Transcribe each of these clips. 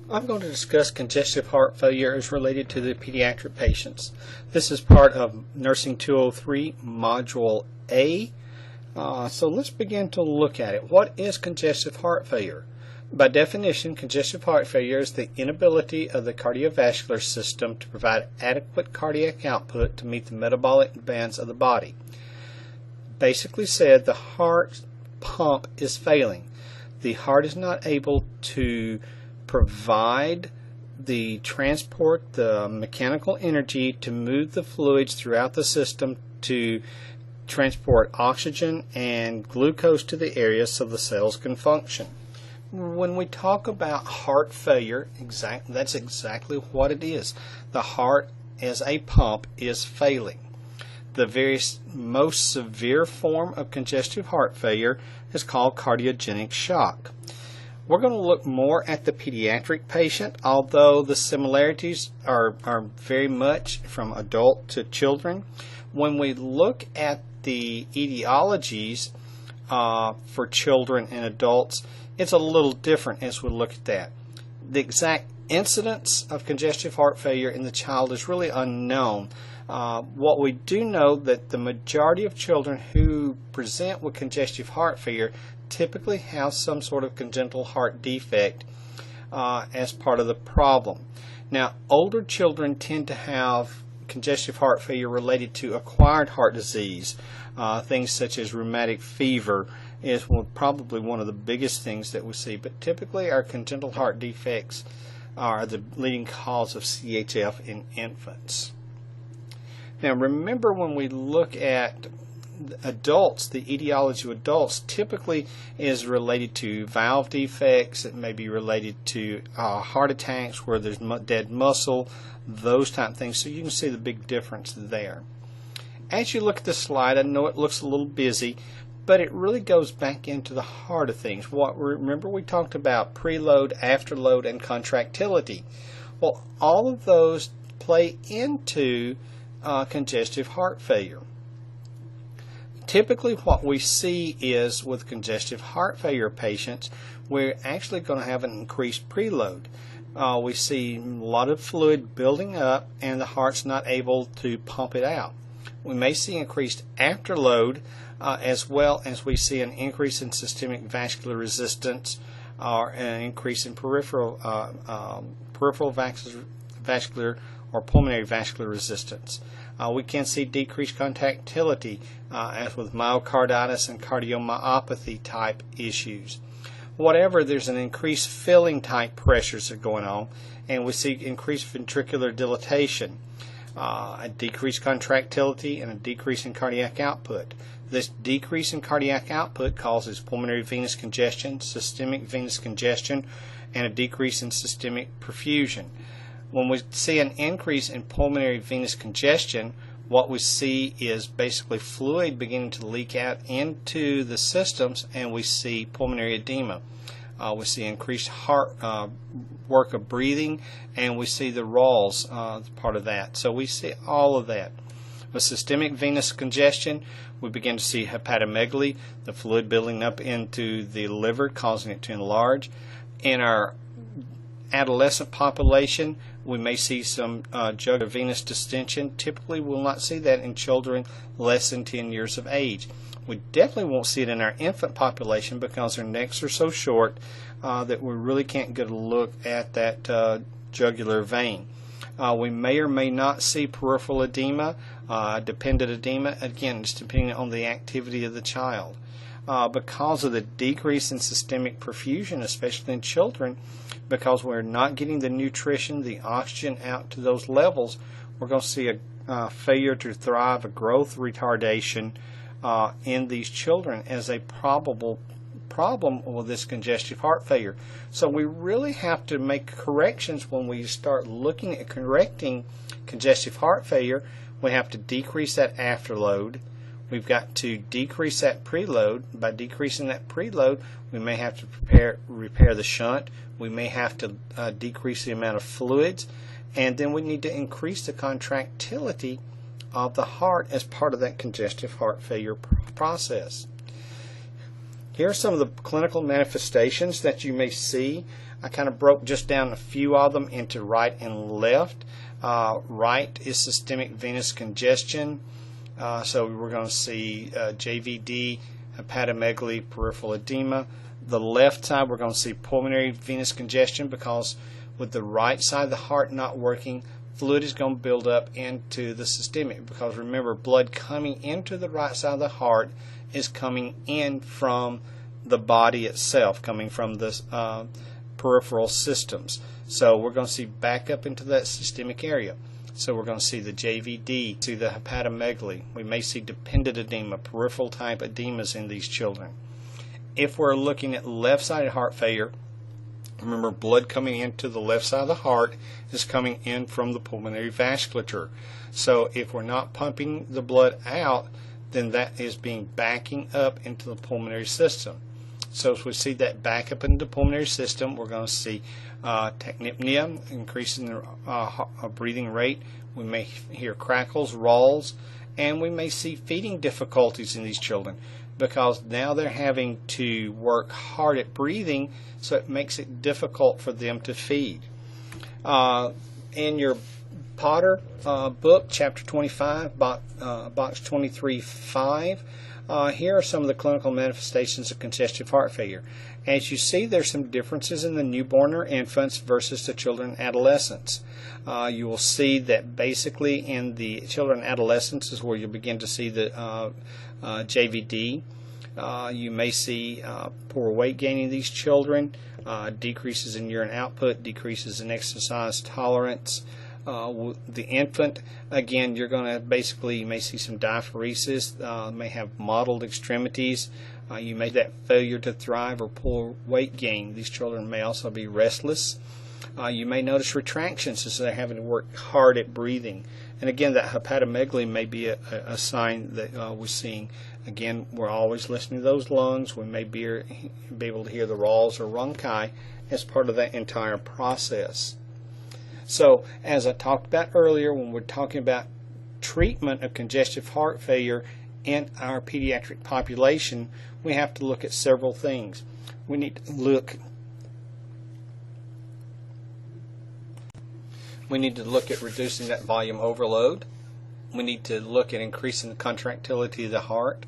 I'm going to discuss congestive heart failure as related to the pediatric patients. This is part of Nursing 203 Module A. So let's begin to look at it. What is congestive heart failure? By definition, congestive heart failure is the inability of the cardiovascular system to provide adequate cardiac output to meet the metabolic demands of the body. Basically said, the heart pump is failing. The heart is not able to provide the transport, the mechanical energy to move the fluids throughout the system to transport oxygen and glucose to the area so the cells can function. When we talk about heart failure, that's exactly what it is. The heart as a pump is failing. The most severe form of congestive heart failure is called cardiogenic shock. We're going to look more at the pediatric patient, although the similarities are very much from adult to children. When we look at the etiologies for children and adults, it's a little different as we look at that. The exact incidence of congestive heart failure in the child is really unknown. What we do know that the majority of children who present with congestive heart failure typically have some sort of congenital heart defect as part of the problem. Now, older children tend to have congestive heart failure related to acquired heart disease. Things such as rheumatic fever is probably one of the biggest things that we see, but typically our congenital heart defects are the leading cause of CHF in infants. Now remember, when we look at adults, the etiology of adults typically is related to valve defects. It may be related to heart attacks where there's dead muscle, those type of things. So you can see the big difference there. As you look at the slide, I know it looks a little busy, but it really goes back into the heart of things. Remember we talked about preload, afterload, and contractility. Well, all of those play into congestive heart failure. Typically what we see is with congestive heart failure patients, we're actually going to have an increased preload. We see a lot of fluid building up and the heart's not able to pump it out. We may see increased afterload as well as we see an increase in systemic vascular resistance or an increase in peripheral vascular or pulmonary vascular resistance. We can see decreased contractility as with myocarditis and cardiomyopathy type issues. Whatever, there's an increased filling type pressures that are going on, and we see increased ventricular dilatation, a decreased contractility, and a decrease in cardiac output. This decrease in cardiac output causes pulmonary venous congestion, systemic venous congestion, and a decrease in systemic perfusion. When we see an increase in pulmonary venous congestion, what we see is basically fluid beginning to leak out into the systems, and we see pulmonary edema. We see increased heart work of breathing, and we see the RAWs part of that. So we see all of that. With systemic venous congestion, we begin to see hepatomegaly, the fluid building up into the liver, causing it to enlarge. In our adolescent population, we may see some jugular venous distension. Typically, we'll not see that in children less than 10 years of age. We definitely won't see it in our infant population because their necks are so short that we really can't get a look at that jugular vein. We may or may not see peripheral edema, dependent edema. Again, it's depending on the activity of the child. Because of the decrease in systemic perfusion, especially in children, because we're not getting the nutrition, the oxygen out to those levels, we're going to see a failure to thrive, a growth retardation in these children as a probable problem with this congestive heart failure. So we really have to make corrections when we start looking at correcting congestive heart failure. We have to decrease that afterload. We've got to decrease that preload. By decreasing that preload, we may have to repair the shunt. We may have to decrease the amount of fluids, and then we need to increase the contractility of the heart as part of that congestive heart failure process. Here are some of the clinical manifestations that you may see. I kind of broke just down a few of them into right and left. Right is systemic venous congestion. So we're going to see JVD, hepatomegaly, peripheral edema. The left side, we're going to see pulmonary venous congestion, because with the right side of the heart not working, fluid is going to build up into the systemic, because remember, blood coming into the right side of the heart is coming in from the body itself, coming from the peripheral systems. So we're going to see back up into that systemic area. So we're going to see the JVD, see the hepatomegaly. We may see dependent edema, peripheral type edemas in these children. If we're looking at left-sided heart failure, remember, blood coming into the left side of the heart is coming in from the pulmonary vasculature. So if we're not pumping the blood out, then that is backing up into the pulmonary system. So if we see that back up into the pulmonary system, we're going to see tachypnea, increasing the breathing rate. We may hear crackles, ralls, and we may see feeding difficulties in these children, because now they're having to work hard at breathing, so it makes it difficult for them to feed. In your Potter book, chapter 25, box 23.5, here are some of the clinical manifestations of congestive heart failure. As you see, there's some differences in the newborn or infants versus the children and adolescents. You will see that basically in the children and adolescents is where you begin to see the JVD. You may see poor weight gain in these children, decreases in urine output, decreases in exercise tolerance. The infant, again, you're going to basically, you may see some diaphoresis, may have mottled extremities. You may have that failure to thrive or poor weight gain. These children may also be restless. You may notice retractions as they're having to work hard at breathing. And again, that hepatomegaly may be a sign that we're seeing. Again, we're always listening to those lungs. We may be able to hear the ralls or rhonchi as part of that entire process. So, as I talked about earlier, when we're talking about treatment of congestive heart failure in our pediatric population, we have to look at several things. We need to look at reducing that volume overload. We need to look at increasing the contractility of the heart.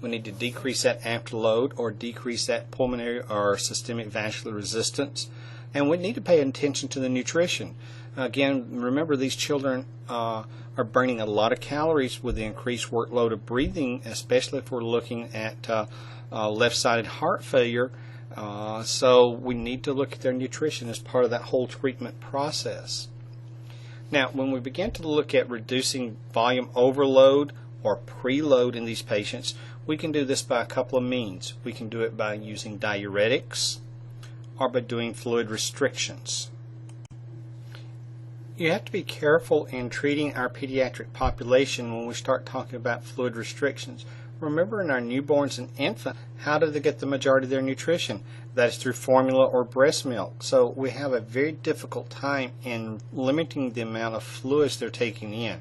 We need to decrease that afterload or decrease that pulmonary or systemic vascular resistance. And we need to pay attention to the nutrition. Again, remember, these children are burning a lot of calories with the increased workload of breathing, especially if we're looking at left-sided heart failure. So we need to look at their nutrition as part of that whole treatment process. Now, when we begin to look at reducing volume overload or preload in these patients, we can do this by a couple of means. We can do it by using diuretics or by doing fluid restrictions. You have to be careful in treating our pediatric population when we start talking about fluid restrictions. Remember, in our newborns and infants, how do they get the majority of their nutrition? That is through formula or breast milk. So we have a very difficult time in limiting the amount of fluids they're taking in.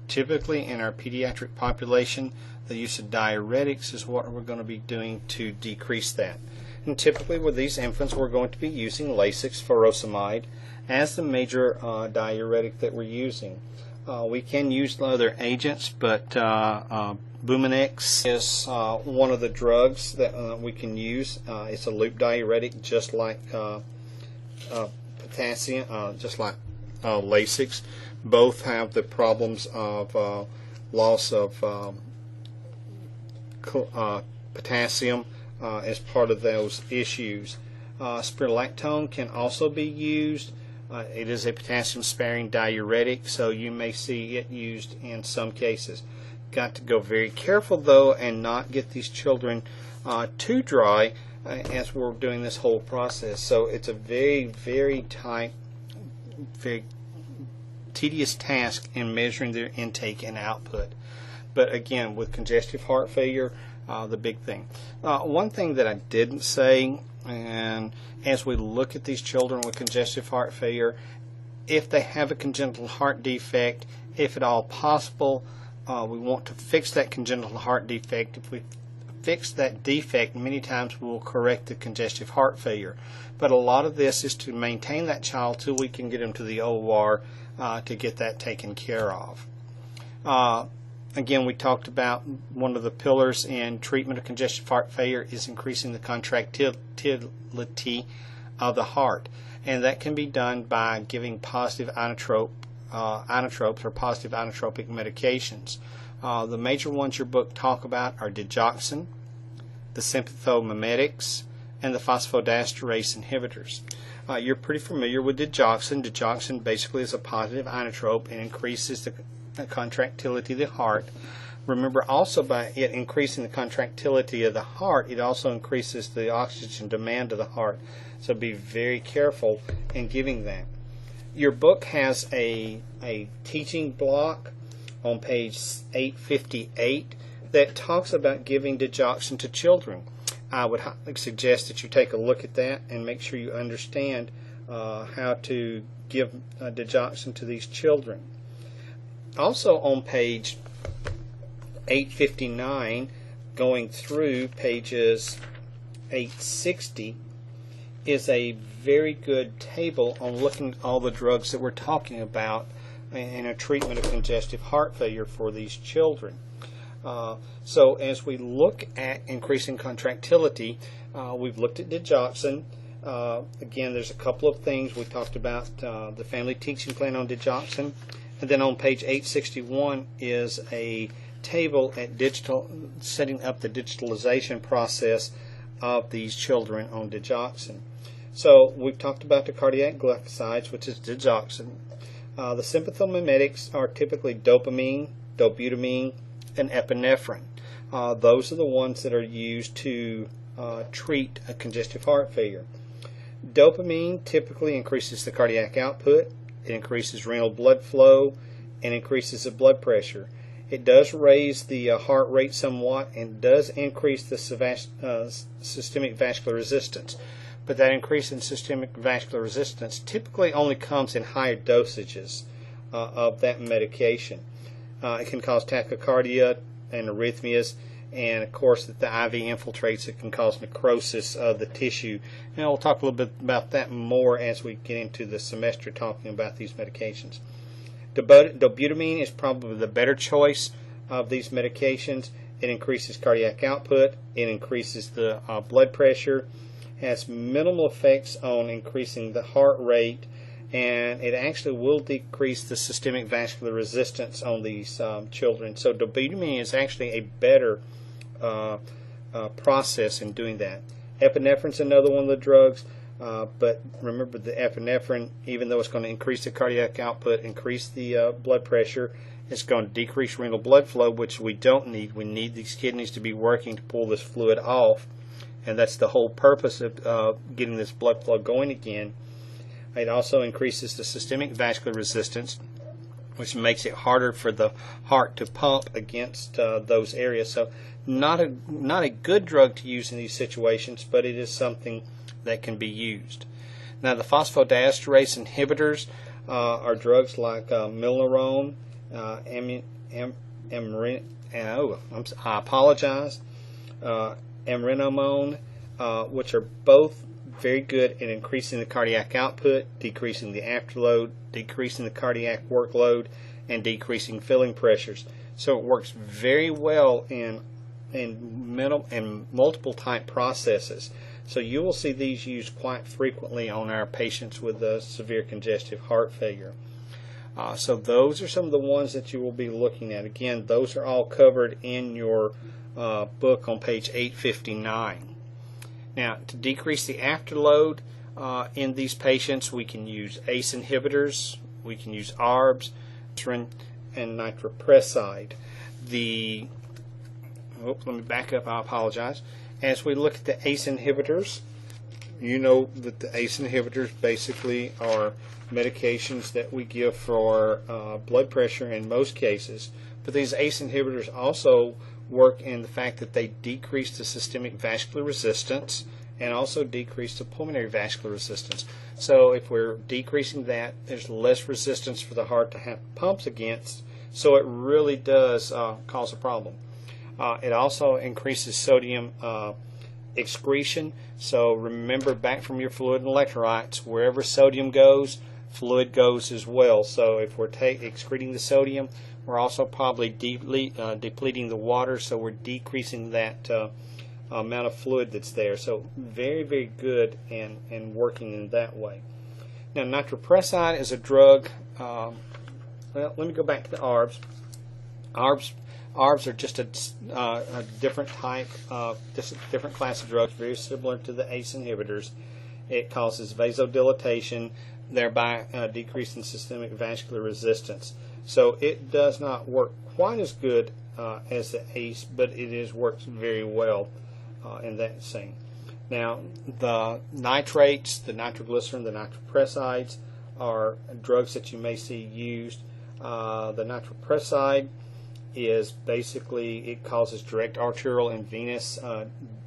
Typically in our pediatric population, the use of diuretics is what we're going to be doing to decrease that. And typically with these infants, we're going to be using Lasix furosemide as the major diuretic that we're using. We can use other agents, but Bumanex is one of the drugs that we can use. It's a loop diuretic, just like potassium, just like Lasix. Both have the problems of loss of potassium as part of those issues. Spironolactone can also be used. It is a potassium-sparing diuretic, so you may see it used in some cases. Got to go very careful, though, and not get these children too dry as we're doing this whole process. So it's a very, very tight, very tedious task in measuring their intake and output. But again, with congestive heart failure, the big thing. One thing that I didn't say, and as we look at these children with congestive heart failure, if they have a congenital heart defect, if at all possible, we want to fix that congenital heart defect if we fix that defect, many times we will correct the congestive heart failure. But a lot of this is to maintain that child till we can get them to the OR to get that taken care of. Again, we talked about one of the pillars in treatment of congestive heart failure is increasing the contractility of the heart. And that can be done by giving positive inotropes or positive inotropic medications. The major ones your book talk about are digoxin, the sympathomimetics, and the phosphodiesterase inhibitors. You're pretty familiar with digoxin. Digoxin basically is a positive inotrope and increases the contractility of the heart. Remember, also by it increasing the contractility of the heart, it also increases the oxygen demand of the heart. So be very careful in giving that. Your book has a teaching block on page 858 that talks about giving digoxin to children. I would highly suggest that you take a look at that and make sure you understand how to give digoxin to these children. Also on page 859, going through pages 860, is a very good table on looking at all the drugs that we're talking about in a treatment of congestive heart failure for these children. So as we look at increasing contractility, we've looked at digoxin. Again, there's a couple of things. We talked about the family teaching plan on digoxin. And then on page 861 is a table at setting up the digitalization process of these children on digoxin. So we've talked about the cardiac glycosides, which is digoxin. The sympathomimetics are typically dopamine, dobutamine, and epinephrine. Those are the ones that are used to treat a congestive heart failure. Dopamine typically increases the cardiac output, it increases renal blood flow, and increases the blood pressure. It does raise the heart rate somewhat and does increase the systemic vascular resistance. But that increase in systemic vascular resistance typically only comes in higher dosages of that medication. It can cause tachycardia and arrhythmias, and of course that the IV infiltrates, it can cause necrosis of the tissue. And we'll talk a little bit about that more as we get into the semester talking about these medications. Dobutamine is probably the better choice of these medications. It increases cardiac output, it increases the blood pressure, has minimal effects on increasing the heart rate, and it actually will decrease the systemic vascular resistance on these children. So dobutamine is actually a better process in doing that. Epinephrine is another one of the drugs, but remember the epinephrine, even though it's going to increase the cardiac output, increase the blood pressure, it's going to decrease renal blood flow, which we don't need. We need these kidneys to be working to pull this fluid off, and that's the whole purpose of getting this blood flow going again. It also increases the systemic vascular resistance, which makes it harder for the heart to pump against those areas. So not a good drug to use in these situations, but it is something that can be used. Now the phosphodiesterase inhibitors are drugs like milnarone, amrinomone, which are both very good in increasing the cardiac output, decreasing the afterload, decreasing the cardiac workload, and decreasing filling pressures. So it works very well in multiple type processes. So you will see these used quite frequently on our patients with severe congestive heart failure. So those are some of the ones that you will be looking at. Again, those are all covered in your book on page 859. Now, to decrease the afterload in these patients, we can use ACE inhibitors, we can use ARBs, and nitroprusside. Let me back up, I apologize. As we look at the ACE inhibitors, you know that the ACE inhibitors basically are medications that we give for blood pressure in most cases. But these ACE inhibitors also work in the fact that they decrease the systemic vascular resistance and also decrease the pulmonary vascular resistance. So if we're decreasing that, there's less resistance for the heart to have pumps against, so it really does cause a problem. It also increases sodium excretion. So remember, back from your fluid and electrolytes, wherever sodium goes, fluid goes as well. So if we're excreting the sodium, we're also probably depleting the water, so we're decreasing that amount of fluid that's there. So very, very good and working in that way. Now, nitroprusside is a drug. Well, let me go back to the ARBs. ARBs are just a different type, just a different class of drugs, very similar to the ACE inhibitors. It causes vasodilatation, thereby decreasing systemic vascular resistance. So it does not work quite as good as the ACE, but it works very well in that same. Now, the nitrates, the nitroglycerin, the nitroprussides are drugs that you may see used. The nitroprusside is basically, it causes direct arterial and venous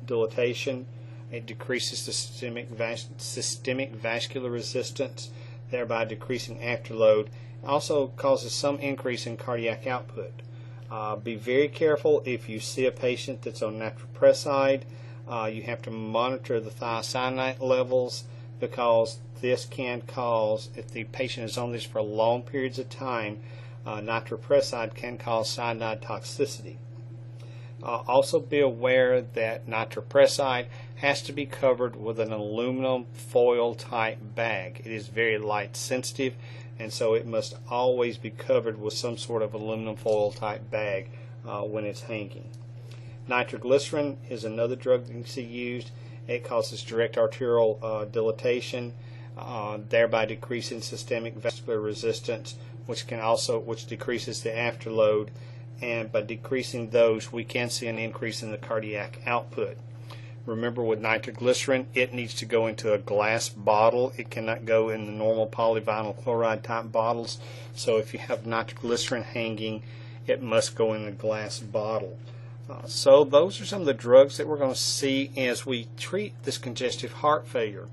dilatation. It decreases the systemic vascular resistance, thereby decreasing afterload. It also causes some increase in cardiac output. Be very careful if you see a patient that's on nitroprusside. You have to monitor the thiocyanate levels, because this can cause, if the patient is on this for long periods of time, nitroprusside can cause cyanide toxicity. Also be aware that nitroprusside has to be covered with an aluminum foil type bag. It is very light sensitive, and so it must always be covered with some sort of aluminum foil type bag when it's hanging. Nitroglycerin is another drug that you see used. It causes direct arterial dilatation, thereby decreasing systemic vascular resistance, which decreases the afterload. And by decreasing those, we can see an increase in the cardiac output. Remember, with nitroglycerin, it needs to go into a glass bottle. It cannot go in the normal polyvinyl chloride type bottles. So if you have nitroglycerin hanging, it must go in a glass bottle. So those are some of the drugs that we're going to see as we treat this congestive heart failure.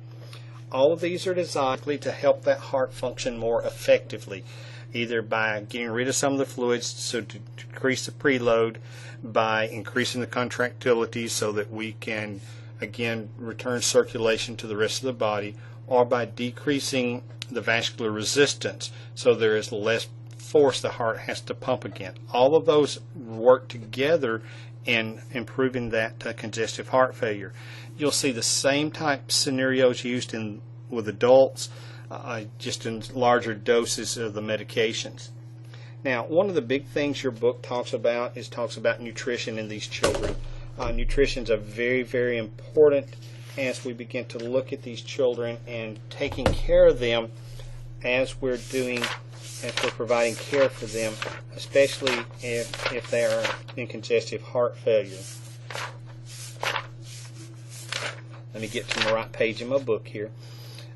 All of these are designed to help that heart function more effectively, either by getting rid of some of the fluids, so to decrease the preload, by increasing the contractility so that we can again return circulation to the rest of the body, or by decreasing the vascular resistance so there is less force the heart has to pump again. All of those work together in improving that congestive heart failure. You'll see the same type scenarios used with adults, just in larger doses of the medications. Now, one of the big things your book talks about nutrition in these children. Nutrition is very, very important as we begin to look at these children and taking care of them as we're providing care for them, especially if they are in congestive heart failure. Let me get to the right page in my book here.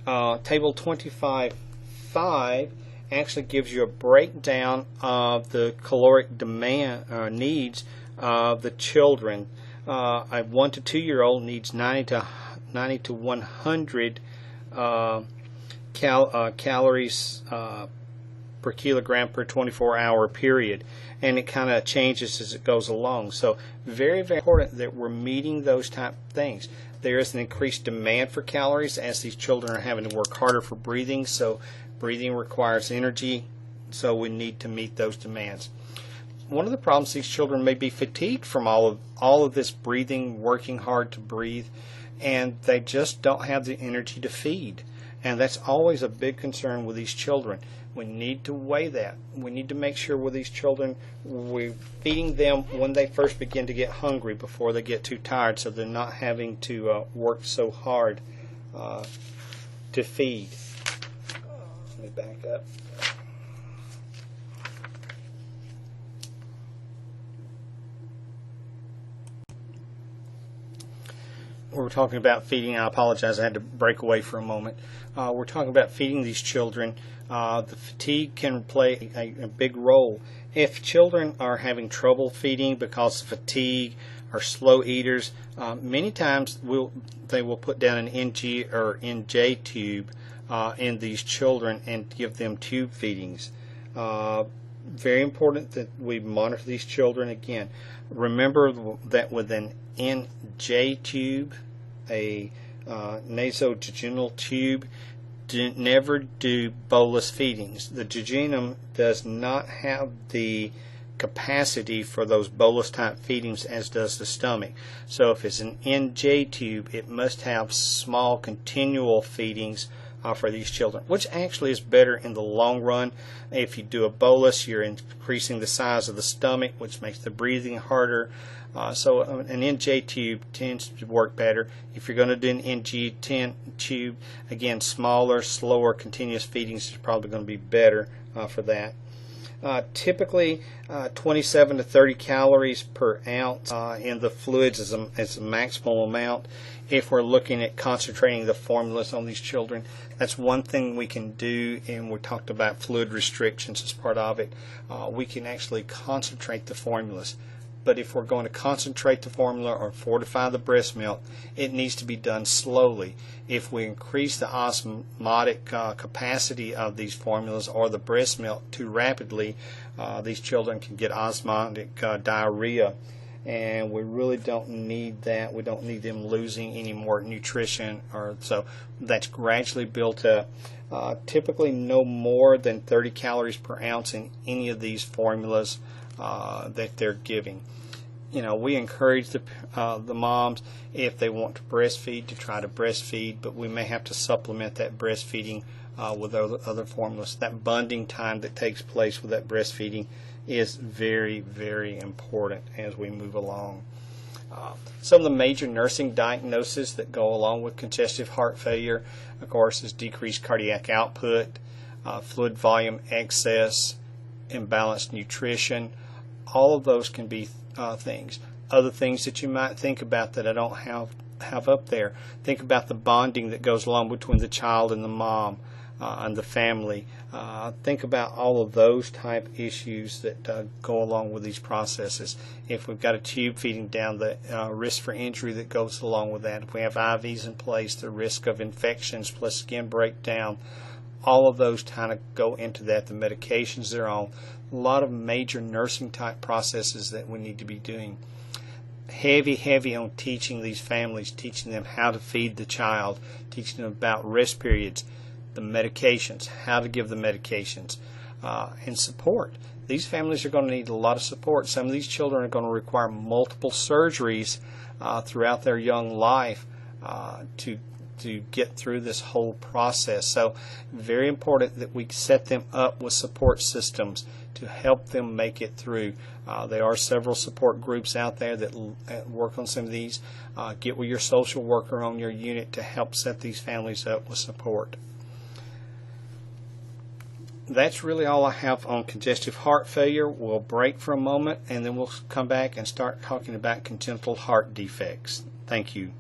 Table 25.5 actually gives you a breakdown of the caloric demand needs of the children. A 1 to 2 year old needs 90 to 100 calories per kilogram per 24-hour period, and it kind of changes as it goes along. So very, very important that we're meeting those type of things. There is an increased demand for calories as these children are having to work harder for breathing, so breathing requires energy, so we need to meet those demands. One of the problems, these children may be fatigued from all of this breathing, working hard to breathe, and they just don't have the energy to feed. And that's always a big concern with these children. We need to weigh that. We need to make sure with these children we're feeding them when they first begin to get hungry before they get too tired, so they're not having to work so hard to feed. Let me back up. We're talking about feeding. I apologize, I had to break away for a moment. We're talking about feeding these children. The fatigue can play a big role. If children are having trouble feeding because of fatigue or slow eaters, many times they will put down an NG or NJ tube in these children and give them tube feedings. very important that we monitor these children. Again, remember that with an NJ tube, a nasojejunal tube, never do bolus feedings. The jejunum does not have the capacity for those bolus type feedings as does the stomach. So if it's an NJ tube, it must have small continual feedings for these children, which actually is better in the long run. If you do a bolus, you're increasing the size of the stomach, which makes the breathing harder. So an NJ tube tends to work better. If you're going to do an NG10 tube, again, smaller, slower, continuous feedings is probably going to be better for that. Typically 27 to 30 calories per ounce in the fluids is a maximal amount. If we're looking at concentrating the formulas on these children, that's one thing we can do, and we talked about fluid restrictions as part of it. We can actually concentrate the formulas. But if we're going to concentrate the formula or fortify the breast milk, it needs to be done slowly. If we increase the osmotic capacity of these formulas or the breast milk too rapidly, these children can get osmotic diarrhea, and we really don't need that. We don't need them losing any more nutrition, or so that's gradually built up. Typically no more than 30 calories per ounce in any of these formulas that they're giving. You know, we encourage the moms, if they want to breastfeed, to try to breastfeed, but we may have to supplement that breastfeeding with other formulas. That bonding time that takes place with that breastfeeding is very, very important as we move along. Some of the major nursing diagnoses that go along with congestive heart failure, of course, is decreased cardiac output, fluid volume excess, imbalanced nutrition. All of those can be things. Other things that you might think about that I don't have up there. Think about the bonding that goes along between the child and the mom and the family. Think about all of those type issues that go along with these processes. If we've got a tube feeding down, the risk for injury that goes along with that. If we have IVs in place, the risk of infections plus skin breakdown. All of those kind of go into that. The medications they're on. A lot of major nursing type processes that we need to be doing. Heavy on teaching these families, teaching them how to feed the child, teaching them about rest periods, the medications, how to give the medications, and support. These families are going to need a lot of support. Some of these children are going to require multiple surgeries throughout their young life to get through this whole process. So very important that we set them up with support systems to help them make it through. There are several support groups out there that work on some of these. Get with your social worker on your unit to help set these families up with support. That's really all I have on congestive heart failure. We'll break for a moment and then we'll come back and start talking about congenital heart defects. Thank you.